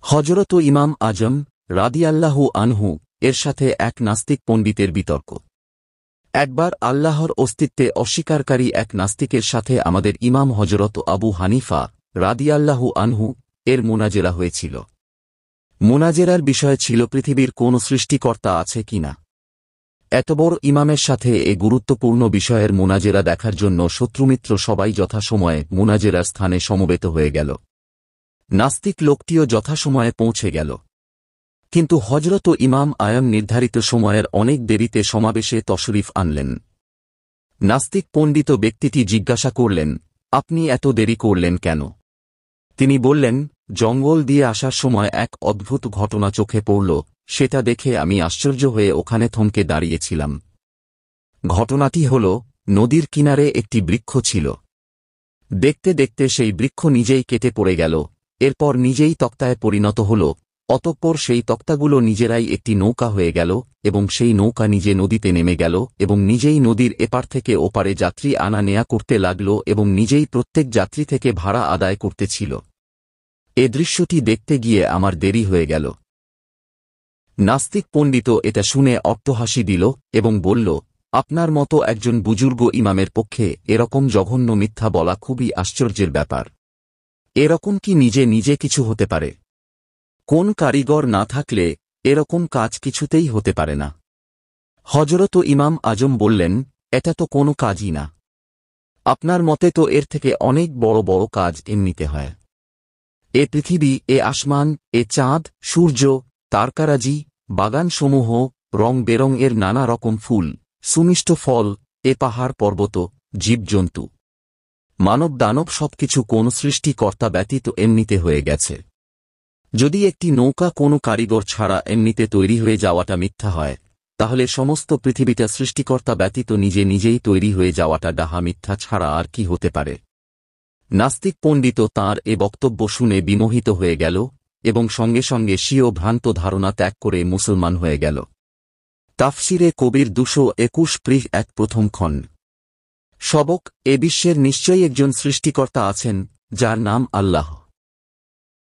হযরত ইমাম আজম রাদিয়াল্লাহু আনহু এর সাথে এক নাস্তিক পণ্ডিতের বিতর্ক। একবার আল্লাহর অস্তিত্বে অস্বীকারী এক নাস্তিকের সাথে আমাদের ইমাম হযরত আবু হানিফা রাদিয়াল্লাহু আনহু এর মুনাজেরা হয়েছিল। মুনাজেরার বিষয় ছিল পৃথিবীর কোন সৃষ্টিকর্তা আছে কিনা। এত বড় ইমামের সাথে এ গুরুত্বপূর্ণ বিষয়ের মুনাজেরা দেখার জন্য শত্রুমিত্র সবাই যথাসময়ে মুনাজেরার স্থানে সমবেত হয়ে গেল। নাস্তিক লোকটিও যথাসময়ে পৌঁছে গেল, কিন্তু হযরত ইমাম আজম নির্ধারিত সময়ের অনেক দেরিতে সমাবেশে তশরিফ আনলেন। নাস্তিক পণ্ডিত ব্যক্তিটি জিজ্ঞাসা করলেন, আপনি এত দেরি করলেন কেন? তিনি বললেন, জঙ্গল দিয়ে আসার সময় এক অদ্ভুত ঘটনা চোখে পড়ল, সেটা দেখে আমি আশ্চর্য হয়ে ওখানে থমকে দাঁড়িয়েছিলাম। ঘটনাটি হল, নদীর কিনারে একটি বৃক্ষ ছিল। দেখতে দেখতে সেই বৃক্ষ নিজেই কেটে পড়ে গেল, এরপর নিজেই তক্তায় পরিণত হল, অতঃপর সেই তক্তাগুলো নিজেরাই একটি নৌকা হয়ে গেল এবং সেই নৌকা নিজে নদীতে নেমে গেল এবং নিজেই নদীর এপার থেকে ওপারে যাত্রী আনা নেয়া করতে লাগল এবং নিজেই প্রত্যেক যাত্রী থেকে ভাড়া আদায় করতেছিল। এ দৃশ্যটি দেখতে গিয়ে আমার দেরি হয়ে গেল। নাস্তিক পণ্ডিত এটা শুনে অট্টহাসি দিল এবং বলল, আপনার মতো একজন বুজুর্গ ইমামের পক্ষে এরকম জঘন্য মিথ্যা বলা খুবই আশ্চর্যের ব্যাপার। এরকম কি নিজে নিজে কিছু হতে পারে? কোন কারিগর না থাকলে এরকম কাজ কিছুতেই হতে পারে না। হযরত ইমাম আজম বললেন, এটা তো কোনো কাজই না। আপনার মতে তো এর থেকে অনেক বড় বড় কাজ এমনিতে হয়। এ পৃথিবী, এ আসমান, এ চাঁদ, সূর্য, তারকারাজি, বাগানসমূহ, রং বেরঙের নানা রকম ফুল, সুমিষ্ট ফল, এ পাহাড় পর্বত, জীবজন্তু, মানব দানব সবকিছু কোন সৃষ্টিকর্তা ব্যতীত এমনিতে হয়ে গেছে। যদি একটি নৌকা কোনো কারিগর ছাড়া এমনিতে তৈরি হয়ে যাওয়াটা মিথ্যা হয়, তাহলে সমস্ত পৃথিবীটা সৃষ্টিকর্তা ব্যতীত নিজে নিজেই তৈরি হয়ে যাওয়াটা ডাহা মিথ্যা ছাড়া আর কি হতে পারে? নাস্তিক পণ্ডিত তাঁর এ বক্তব্য শুনে বিমোহিত হয়ে গেল এবং সঙ্গে সঙ্গে স্বীয় ভ্রান্ত ধারণা ত্যাগ করে মুসলমান হয়ে গেল। তাফসিরে কবির 221 পৃঃ 1 প্রথম খণ্ড। সবক, এ বিশ্বের নিশ্চয়ই একজন সৃষ্টিকর্তা আছেন, যার নাম আল্লাহ।